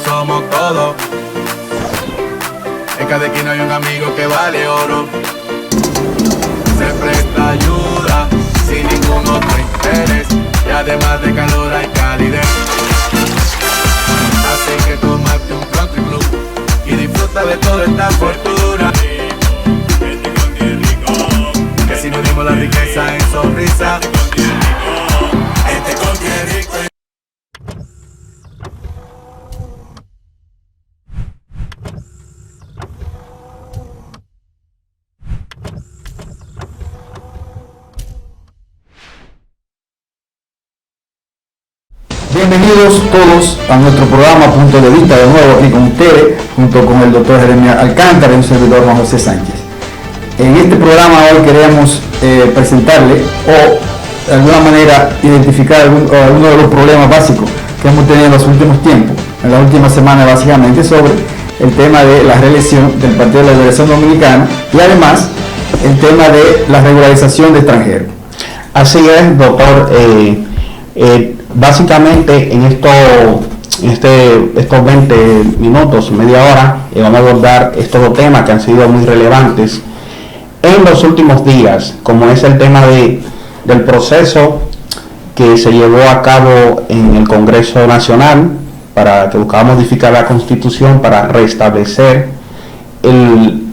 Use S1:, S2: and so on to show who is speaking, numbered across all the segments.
S1: somos todos. En cada esquina hay un amigo que vale oro. Se presta ayuda sin ningún otro interés, y además de calor hay calidez. Así que tómate un country club y disfruta de toda esta fortuna. Que si nos dimos la riqueza en sonrisa, con rico.
S2: Bienvenidos todos a nuestro programa Punto de Vista, de nuevo aquí con ustedes, junto con el doctor Jeremías Alcántara y un servidor Juan José Sánchez. En este programa hoy queremos presentarle o de alguna manera identificar algunos de los problemas básicos que hemos tenido en los últimos tiempos, en las últimas semanas básicamente, sobre el tema de la reelección del Partido de la Liberación Dominicana y además el tema de la regularización de extranjeros.
S3: Así es, doctor. Básicamente en estos 20 minutos, media hora, vamos a abordar estos dos temas que han sido muy relevantes en los últimos días, como es el tema del proceso que se llevó a cabo en el Congreso Nacional para que buscaba modificar la Constitución para restablecer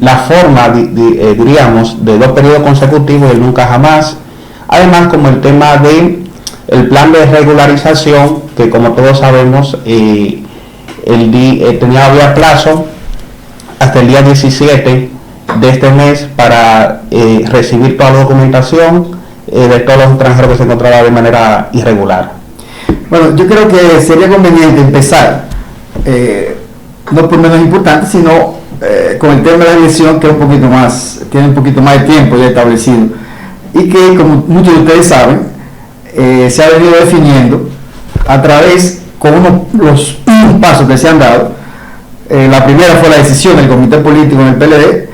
S3: la forma, diríamos, de 2 periodos consecutivos y el nunca jamás, además como el tema de el plan de regularización, que como todos sabemos había plazo hasta el día 17 de este mes para recibir toda la documentación de todos los extranjeros que se encontraban de manera irregular.
S2: Bueno, yo creo que sería conveniente empezar, no por menos importante, sino con el tema de la elección, que es tiene un poquito más de tiempo ya establecido, y que, como muchos de ustedes saben, se ha venido definiendo a través con unos pasos que se han dado. La primera fue la decisión del comité político en el PLD,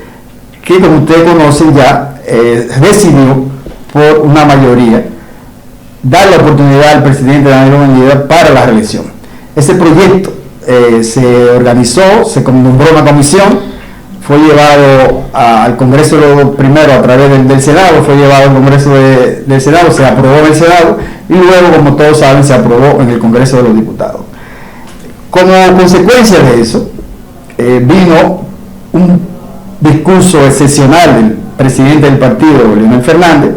S2: que como ustedes conocen ya decidió por una mayoría dar la oportunidad al presidente Danilo Medina para la reelección. Ese proyecto se organizó, se nombró una comisión, fue llevado al Congreso primero a través del Senado, fue llevado al Congreso del Senado, se aprobó en el Senado y luego, como todos saben, se aprobó en el Congreso de los Diputados. Como consecuencia de eso, vino un discurso excepcional del presidente del partido, Leonel Fernández,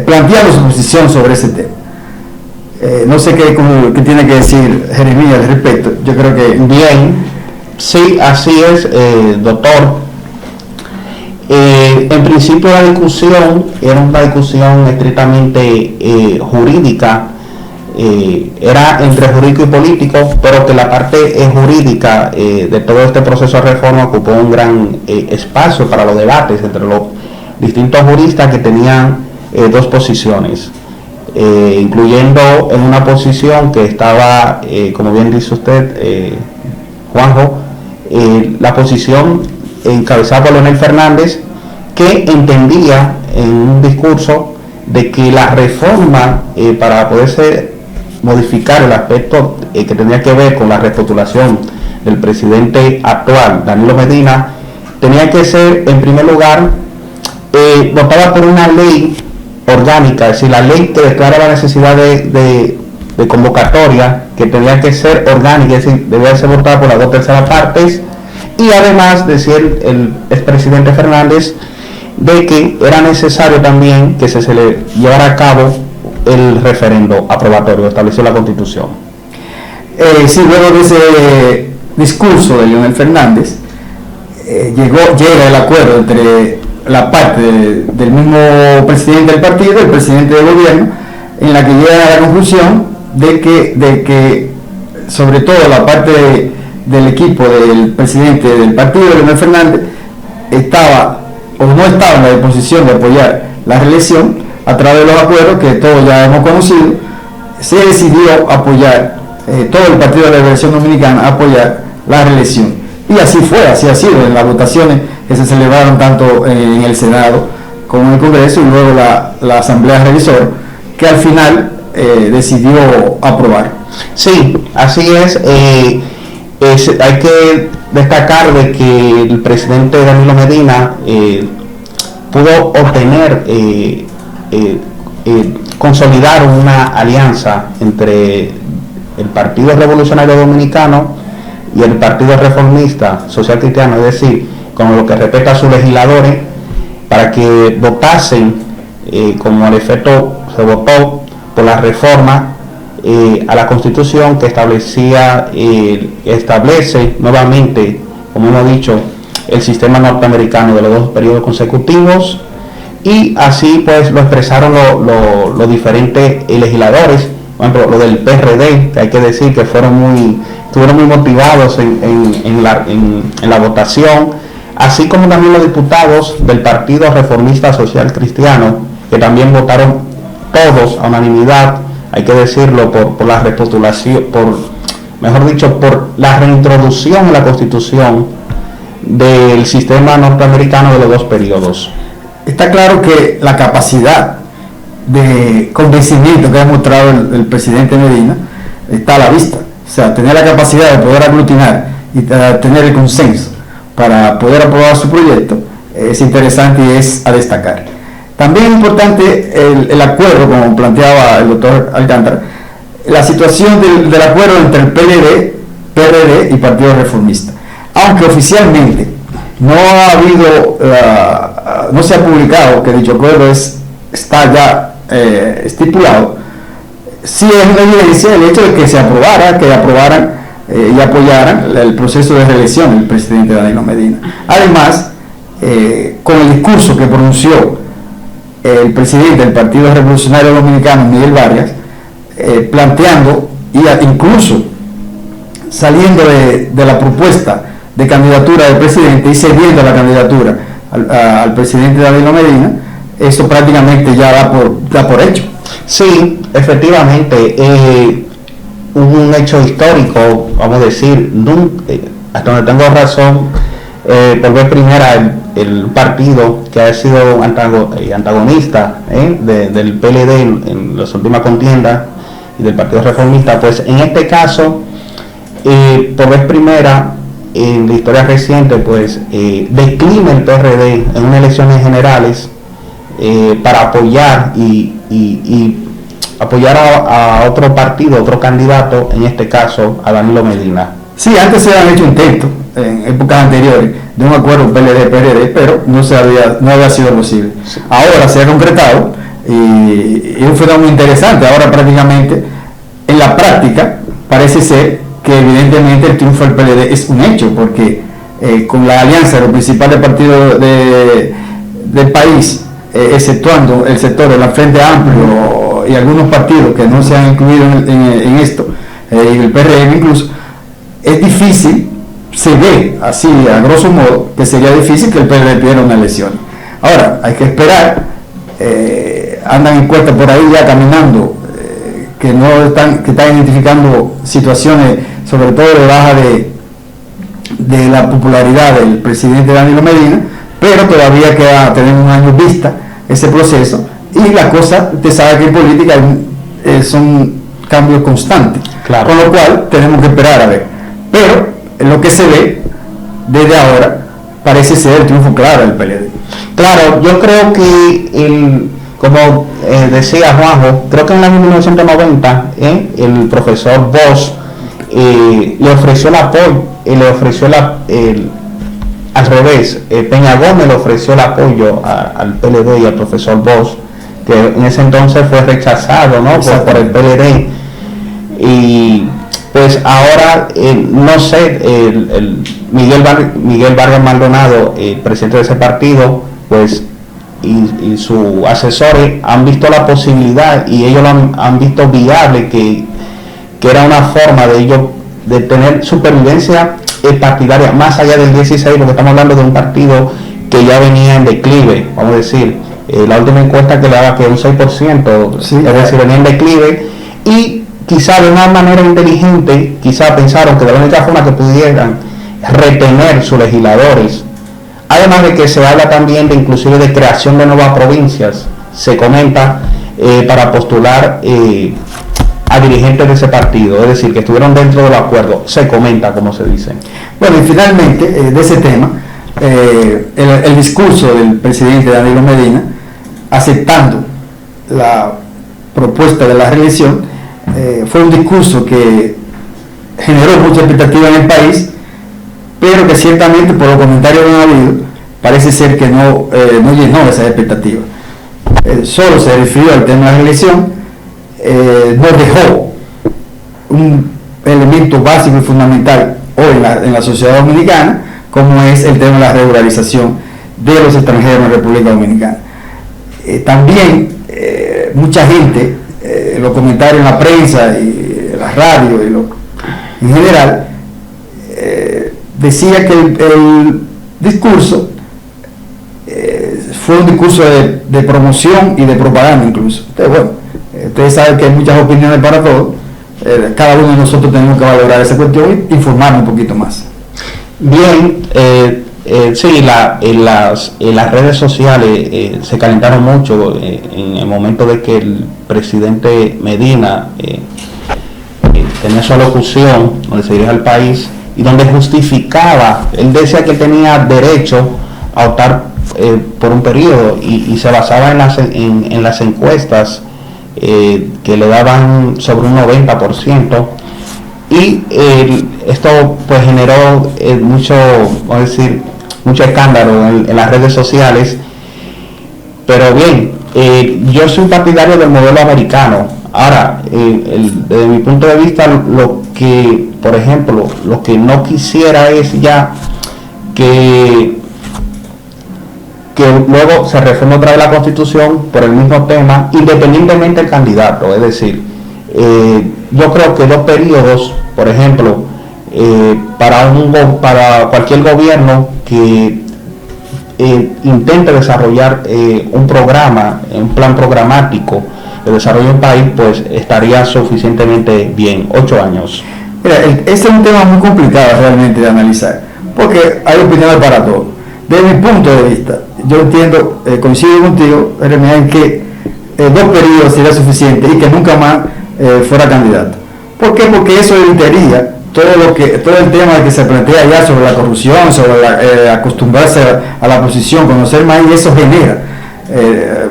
S2: planteando su posición sobre ese tema. No sé qué tiene que decir Jeremías al respecto. Yo creo que
S3: bien. Sí, así es, doctor. En principio la discusión era una discusión estrictamente jurídica, era entre jurídico y político, pero que la parte jurídica de todo este proceso de reforma ocupó un gran espacio para los debates entre los distintos juristas que tenían 2 posiciones, incluyendo en una posición que estaba, como bien dice usted, Juanjo, la posición encabezada por Leonel Fernández, que entendía en un discurso de que la reforma para poderse modificar el aspecto que tenía que ver con la repostulación del presidente actual, Danilo Medina, tenía que ser, en primer lugar, votada por una ley orgánica, es decir, la ley que declara la necesidad de convocatoria, que tenía que ser orgánica, es decir, debía ser votada por las 2/3 partes, y además decía el expresidente Fernández de que era necesario también que se le llevara a cabo el referendo aprobatorio, estableció la Constitución.
S2: Sí, luego de ese discurso de Leonel Fernández, llega el acuerdo entre la parte del mismo presidente del partido y el presidente del gobierno, en la que llegan a la conclusión de que sobre todo la parte del equipo del presidente del partido, Leonel Fernández, estaba o no estaba en la disposición de apoyar la reelección. A través de los acuerdos que todos ya hemos conocido, se decidió apoyar, todo el Partido de la Liberación Dominicana apoyar la reelección, y así fue, así ha sido en las votaciones que se celebraron tanto en el Senado como en el Congreso, y luego la Asamblea Revisora, que al final decidió aprobar.
S3: Sí, así es. hay que destacar de que el presidente Danilo Medina pudo obtener, consolidar una alianza entre el Partido Revolucionario Dominicano y el Partido Reformista Social Cristiano, es decir, con lo que respecta a sus legisladores, para que votasen, como al efecto se votó por la reforma a la Constitución que establece nuevamente, como hemos dicho, el sistema norteamericano de los 2 periodos consecutivos, y así pues lo expresaron los diferentes legisladores. Por ejemplo, lo del PRD, que hay que decir que estuvieron muy motivados en la votación, así como también los diputados del Partido Reformista Social Cristiano, que también votaron todos a unanimidad, hay que decirlo, por la repostulación, por la reintroducción en la Constitución del sistema norteamericano de los 2 periodos.
S2: Está claro que la capacidad de convencimiento que ha mostrado el presidente Medina está a la vista. O sea, tener la capacidad de poder aglutinar y tener el consenso para poder aprobar su proyecto es interesante y es a destacar. También es importante el acuerdo, como planteaba el doctor Alcántara, la situación del acuerdo entre el PRD y Partido Reformista. Aunque oficialmente no se ha publicado que dicho acuerdo está ya estipulado, sí es una evidencia el hecho de que se aprobaran y apoyaran el proceso de reelección del presidente Danilo Medina. Además, con el discurso que pronunció el presidente del Partido Revolucionario Dominicano, Miguel Vargas, planteando y incluso saliendo de la propuesta de candidatura del presidente y cediendo la candidatura al presidente Danilo Medina, eso prácticamente ya da por hecho.
S3: Sí, efectivamente, un hecho histórico, vamos a decir, hasta donde tengo razón, por vez primera el partido que ha sido antagonista del PLD en las últimas contiendas y del Partido Reformista, pues en este caso, por vez primera en la historia reciente, pues declina el PRD en unas elecciones generales para apoyar y apoyar a otro partido, otro candidato, en este caso a Danilo Medina.
S2: Sí, antes se habían hecho intentos en épocas anteriores de un acuerdo PLD-PRD, pero no había sido posible. Sí. Ahora se ha concretado y es un fenómeno interesante. Ahora prácticamente, en la práctica, parece ser que evidentemente el triunfo del PLD es un hecho, porque con la alianza de los principales partidos del país, exceptuando el sector de la Frente Amplio y algunos partidos que no se han incluido en esto, y el PRM incluso, es difícil, se ve así a grosso modo, que sería difícil que el PRD pierda una elección. Ahora, hay que esperar, andan encuestas por ahí ya caminando, que están identificando situaciones, sobre todo de baja de la popularidad del presidente Danilo Medina, pero todavía tenemos un año vista ese proceso, y la cosa, usted sabe que en política son cambios constantes, claro. Con lo cual tenemos que esperar a ver, pero en lo que se ve desde ahora parece ser el triunfo claro del PLD.
S3: Claro, yo creo que como decía Juanjo, creo que en el año 1990 el profesor Bosch le ofreció el apoyo, al revés, Peña Gómez le ofreció el apoyo al PLD y al profesor Bosch, que en ese entonces fue rechazado, ¿no?, por el PLD. Y pues ahora, no sé, Miguel Vargas Maldonado, presidente de ese partido, pues y sus asesores han visto la posibilidad, y ellos lo han visto viable, que era una forma de ellos de tener supervivencia partidaria más allá del 16, porque estamos hablando de un partido que ya venía en declive, vamos a decir, la última encuesta que le daba que un 6%, sí, es decir, venía en declive, y quizá de una manera inteligente, quizá pensaron que de la única forma que pudieran retener sus legisladores, además de que se habla también de inclusive de creación de nuevas provincias, se comenta para postular a dirigentes de ese partido, es decir, que estuvieron dentro del acuerdo, se comenta, como se dice.
S2: Bueno, y finalmente, de ese tema, el discurso del presidente Danilo Medina, aceptando la propuesta de la reelección, fue un discurso que generó mucha expectativa en el país, pero que ciertamente por los comentarios que han habido, parece ser que no llenó esa expectativa. Solo se refirió al tema de la reelección, no dejó un elemento básico y fundamental hoy en la sociedad dominicana, como es el tema de la regularización de los extranjeros en República Dominicana. También mucha gente, los comentarios en la prensa y en la radio en general, decía que el discurso fue un discurso de promoción y de propaganda incluso. Entonces, bueno, ustedes saben que hay muchas opiniones para todo. Cada uno de nosotros tenemos que valorar esa cuestión y informarnos un poquito más.
S3: Bien, sí, en las redes sociales se calentaron mucho en el momento de que el presidente Medina tenía su locución donde se dirige al país y donde justificaba, él decía que tenía derecho a optar por un periodo y se basaba en las encuestas que le daban sobre un 90%. Y esto pues generó mucho escándalo en las redes sociales. Pero bien, yo soy un partidario del modelo americano. Ahora, desde mi punto de vista, lo que, por ejemplo, lo que no quisiera es ya que luego se reforme otra vez la Constitución por el mismo tema, independientemente del candidato. Es decir, yo creo que 2 periodos, por ejemplo, para cualquier gobierno que intente desarrollar un plan programático de desarrollo de un país, pues estaría suficientemente bien. 8 años.
S2: Mira, ese es un tema muy complicado realmente de analizar, porque hay opiniones para todo. Desde mi punto de vista, yo entiendo, coincido contigo, Jeremías, en que 2 periodos sería suficiente y que nunca más fuera candidato. ¿Por qué? Porque eso evitaría todo el tema que se plantea ya sobre la corrupción, sobre acostumbrarse a la posición, conocer más, y eso genera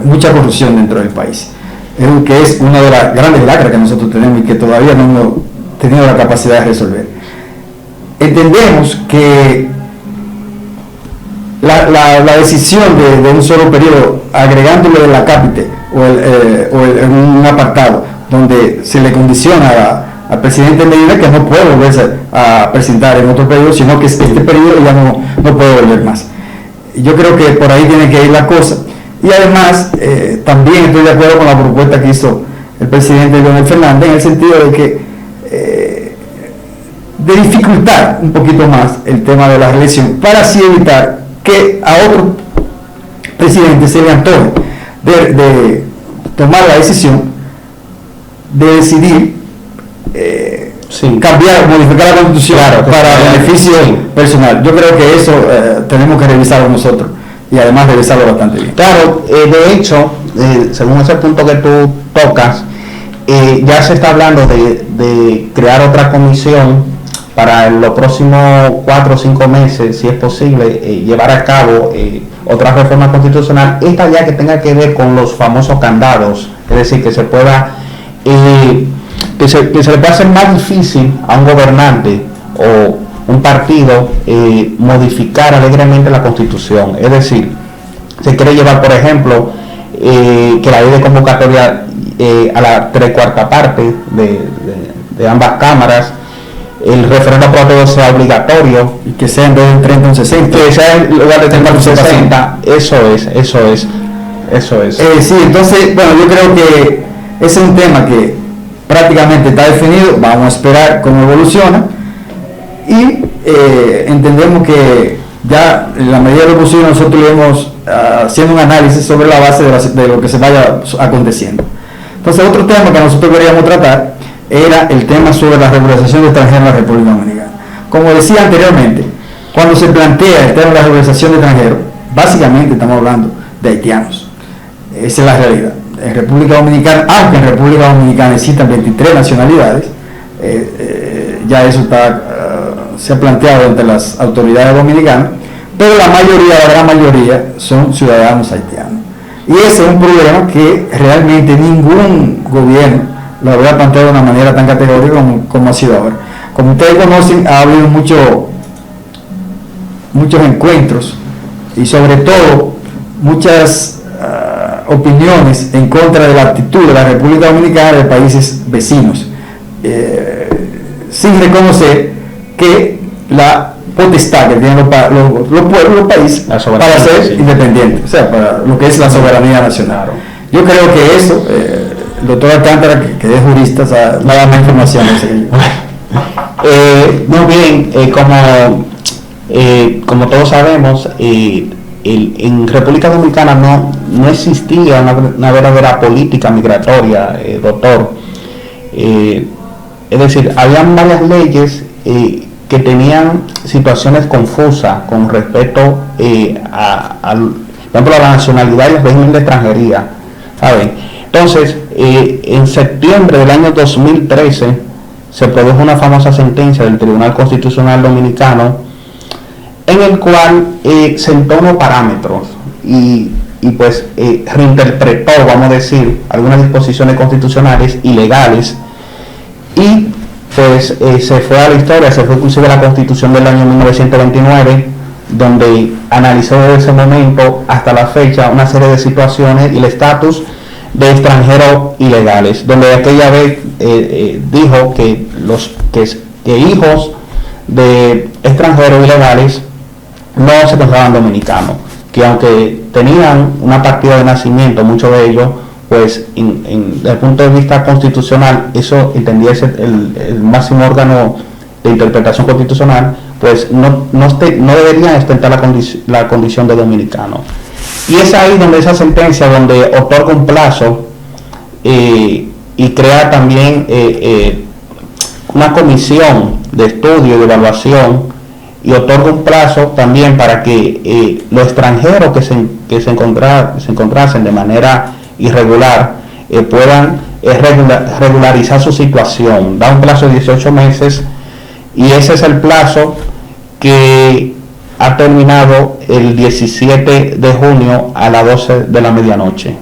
S2: mucha corrupción dentro del país, que es una de las grandes lacras que nosotros tenemos y que todavía no hemos tenido la capacidad de resolver. Entendemos que la decisión de un solo periodo, agregándole el acápite o un apartado donde se le condiciona al presidente Medina que no puede volverse a presentar en otro periodo, sino que este periodo ya no puede volver más. Yo creo que por ahí tiene que ir la cosa. Y además, también estoy de acuerdo con la propuesta que hizo el presidente Leonel Fernández, en el sentido de que de dificultar un poquito más el tema de la reelección, para así evitar que a otro presidente se le antoje de tomar la decisión de decidir cambiar, modificar la Constitución para beneficio personal. Yo creo que eso tenemos que revisarlo nosotros, y además revisarlo bastante bien.
S3: Claro, de hecho, según ese punto que tú tocas, ya se está hablando de crear otra comisión para en los próximos 4 o 5 meses, si es posible, llevar a cabo otra reforma constitucional, esta ya que tenga que ver con los famosos candados, es decir, que se pueda que se le pueda hacer más difícil a un gobernante o un partido modificar alegremente la Constitución. Es decir, se quiere llevar, por ejemplo, que la ley de convocatoria a la 3/4 parte de ambas cámaras, el referendo aprobatorio sea obligatorio,
S2: y que sea en vez de 30 un 60,
S3: que sea en lugar de 30 un 60. Eso es.
S2: Sí, entonces, bueno, yo creo que ese es un tema que prácticamente está definido. Vamos a esperar cómo evoluciona, y entendemos que ya en la medida de lo posible nosotros iremos haciendo un análisis sobre la base de lo que se vaya aconteciendo. Entonces, otro tema que nosotros queríamos tratar era el tema sobre la regularización de extranjeros en la República Dominicana. Como decía anteriormente, cuando se plantea el tema de la regularización de extranjeros, básicamente estamos hablando de haitianos. Esa es la realidad. en República Dominicana, aunque en República Dominicana existan 23 nacionalidades, ya eso se ha planteado ante las autoridades dominicanas, pero la gran mayoría son ciudadanos haitianos. Y ese es un problema que realmente ningún gobierno lo había planteado de una manera tan categórica como ha sido ahora. Como ustedes conocen, ha habido muchos encuentros y sobre todo muchas opiniones en contra de la actitud de la República Dominicana de países vecinos, sin reconocer que la potestad que tienen los pueblos, los países, para ser independientes, o sea, para lo que es la soberanía nacional. Yo creo que eso, el doctor Alcántara, que es jurista, da más información.
S3: Muy bien, como todos sabemos, en República Dominicana no existía una verdadera política migratoria, doctor. Es decir, habían varias leyes que tenían situaciones confusas con respecto por ejemplo, a la nacionalidad y el régimen de extranjería, ¿saben? Entonces, en septiembre del año 2013 se produjo una famosa sentencia del Tribunal Constitucional Dominicano en el cual sentó unos parámetros y pues reinterpretó, vamos a decir, algunas disposiciones constitucionales ilegales y pues se fue a la historia, se fue inclusive a la Constitución del año 1929, donde analizó desde ese momento hasta la fecha una serie de situaciones y el estatus de extranjeros ilegales, donde aquella vez dijo que que hijos de extranjeros ilegales no se consideraban dominicanos, que aunque tenían una partida de nacimiento, muchos de ellos, pues desde el punto de vista constitucional, eso entendiese el máximo órgano de interpretación constitucional, pues no deberían ostentar la condición de dominicano. Y es ahí donde esa sentencia, donde otorga un plazo y crea también una comisión de estudio y de evaluación, y otorga un plazo también para que los extranjeros que se encontrasen de manera irregular puedan regularizar su situación. Da un plazo de 18 meses y ese es el plazo que ha terminado el 17 de junio a las 12 de la medianoche.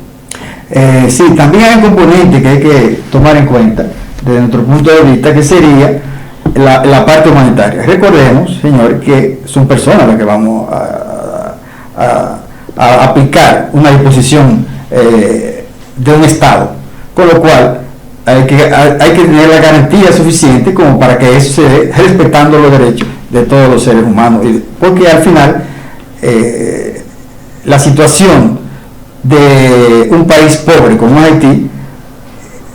S2: Sí, también hay un componente que hay que tomar en cuenta desde nuestro punto de vista, que sería la parte humanitaria. Recordemos, señor, que son personas las que vamos a aplicar una disposición de un Estado, con lo cual hay que tener la garantía suficiente como para que eso se dé respetando los derechos de todos los seres humanos, porque al final la situación de un país pobre como Haití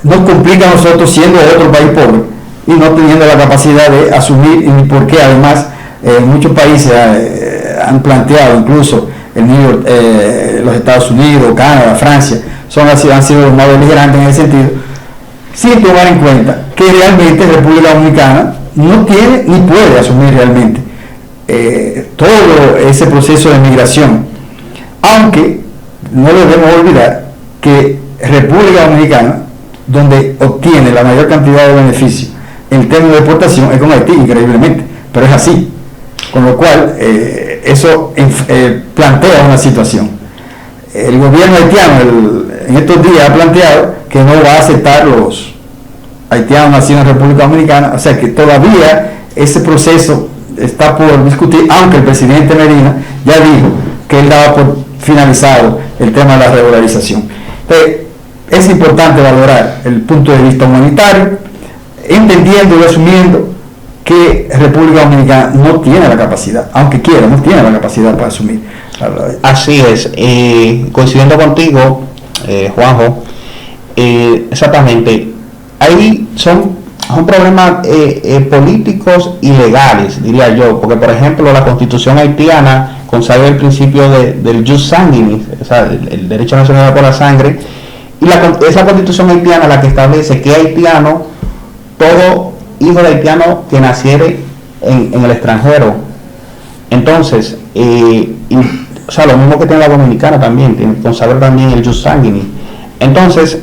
S2: nos complica a nosotros siendo otro país pobre y no teniendo la capacidad de asumir, y porque además muchos países han planteado, incluso los Estados Unidos, Canadá, Francia, han sido los más beligerantes en ese sentido, sin tomar en cuenta que realmente República Dominicana no tiene ni puede asumir realmente todo ese proceso de migración, aunque no debemos olvidar que República Dominicana, donde obtiene la mayor cantidad de beneficios en términos de exportación, es con Haití, increíblemente, pero es así, con lo cual eso plantea una situación. El gobierno haitiano en estos días ha planteado que no va a aceptar los haitianos nacidos en República Dominicana, o sea que todavía ese proceso está por discutir, aunque el presidente Medina ya dijo que él daba por finalizado el tema de la regularización. Entonces, es importante valorar el punto de vista humanitario, entendiendo y asumiendo que República Dominicana no tiene la capacidad, aunque quiera, no tiene la capacidad para asumir.
S3: Así es, coincidiendo contigo, Juanjo, exactamente, ahí son problemas políticos y legales, diría yo, porque por ejemplo la Constitución haitiana consagra el principio del jus sanguinis, o sea, el derecho nacional por la sangre, y esa Constitución haitiana la que establece que haitiano, todo hijo de haitiano que naciere en el extranjero. Entonces, o sea, lo mismo que tiene la dominicana también, consagra también el jus sanguinis. Entonces,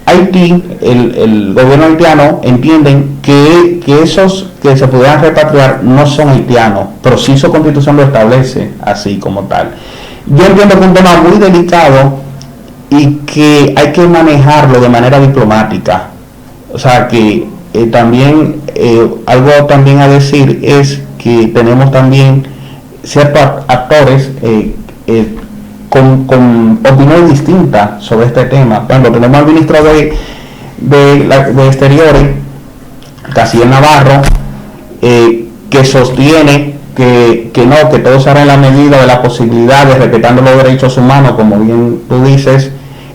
S3: Haití, el gobierno haitiano entienden que esos que se pudieran repatriar no son haitianos, pero sí su constitución lo establece así como tal. Yo entiendo que es un tema muy delicado y que hay que manejarlo de manera diplomática. O sea que también algo también a decir es que tenemos también ciertos actores con opiniones distintas sobre este tema. Cuando tenemos al ministro de Exteriores, Cassiel Navarro, que sostiene que no, que todo se hará en la medida de la posibilidad de respetando los derechos humanos, como bien tú dices.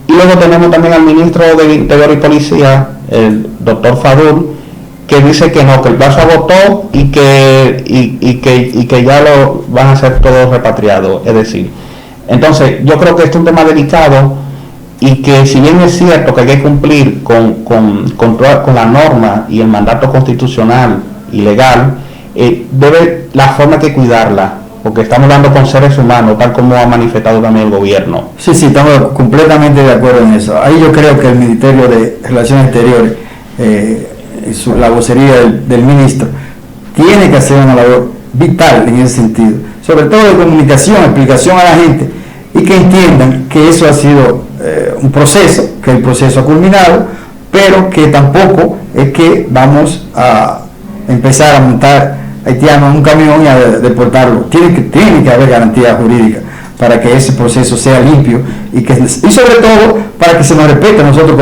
S3: Y luego tenemos también al ministro de Interior y Policía, el doctor Fadul, que dice que no, que el plazo agotó y que ya lo van a ser todos repatriados. Es decir, entonces yo creo que este es un tema delicado y que si bien es cierto que hay que cumplir con la norma y el mandato constitucional y legal, la forma hay que cuidarla, porque estamos hablando con seres humanos, tal como ha manifestado también el gobierno.
S2: Sí, estamos completamente de acuerdo en eso. Ahí yo creo que el Ministerio de Relaciones Exteriores, la vocería del ministro, tiene que hacer una labor vital en ese sentido, sobre todo de comunicación, explicación a la gente, y que entiendan que eso ha sido un proceso, que el proceso ha culminado, pero que tampoco es que vamos a empezar a montar haitianos en un camión y a deportarlo. Tiene que haber garantía jurídica para que ese proceso sea limpio y sobre todo para que se nos respete a nosotros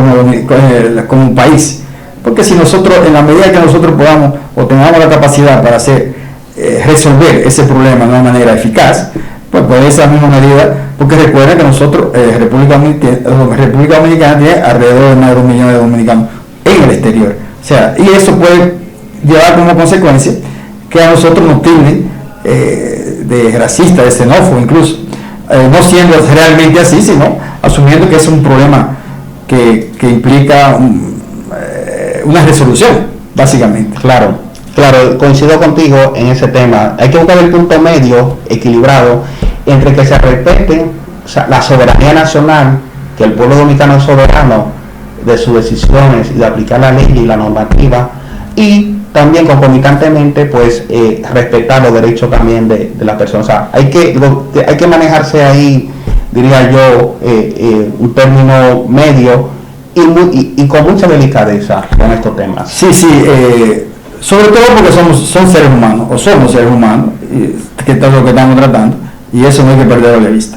S2: como un país. Porque si nosotros, en la medida que nosotros podamos o tengamos la capacidad para resolver ese problema de una manera eficaz, pues por esa misma medida, porque recuerden que nosotros, República Dominicana tiene alrededor de más de 2 millones de dominicanos en el exterior. O sea, y eso puede llevar como consecuencia que a nosotros nos tilden de racista, de xenófobo incluso, no siendo realmente así, sino asumiendo que es un problema que implica una resolución, básicamente.
S3: Claro, coincido contigo en ese tema. Hay que buscar el punto medio equilibrado entre que se respete la soberanía nacional, que el pueblo dominicano es soberano de sus decisiones y de aplicar la ley y la normativa, y también concomitantemente pues respetar los derechos también de las personas. O sea, hay que manejarse ahí, diría yo, un término medio y con mucha delicadeza con estos temas.
S2: Sí, sobre todo porque son seres humanos, o somos seres humanos, que es lo que estamos tratando, y eso no hay que perderlo de vista.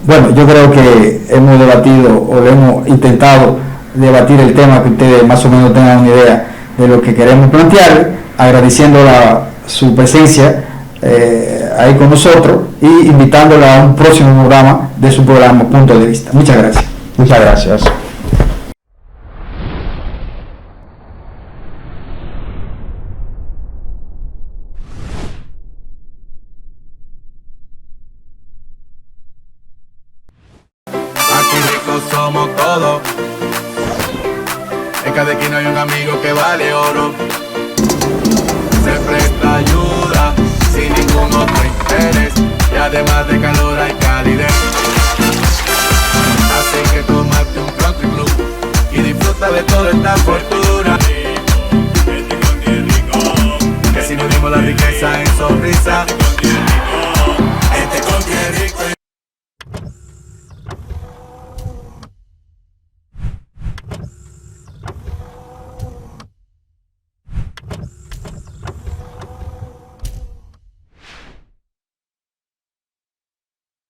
S2: Bueno, yo creo que hemos debatido o hemos intentado debatir el tema, que ustedes más o menos tengan una idea de lo que queremos plantear, agradeciendo su presencia ahí con nosotros y invitándola a un próximo programa de su programa Punto de Vista. Muchas gracias.
S3: Muchas gracias.
S1: Aquí ricos somos todos. En cada esquina hay un amigo que vale oro. Se presta ayuda sin ningún otro interés. Y además de